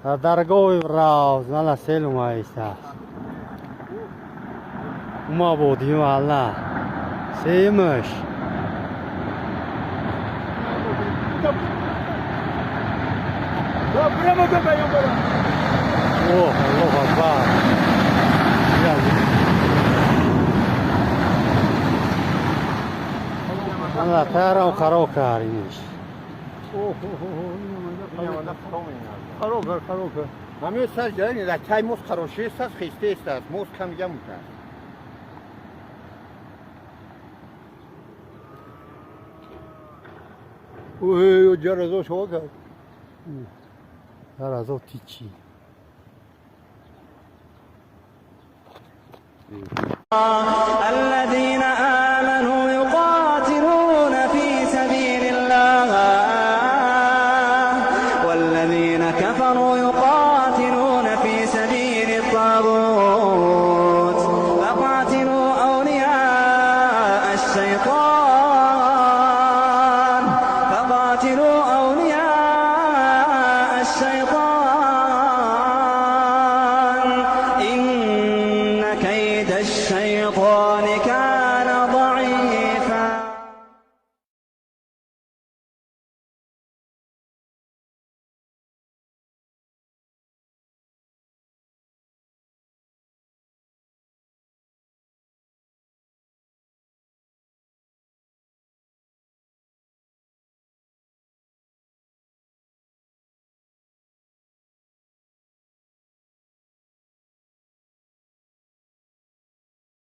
درگاه راز مالا سلم ایسته ما بودیم والا سیمش اوه الله اکبر مالا ترام خراب کردیمش خروکر همه سر جایی نه چای موز خروشی است خسته است موز کم میگم میکنه اوه جرزو شو کرد در از او تیچی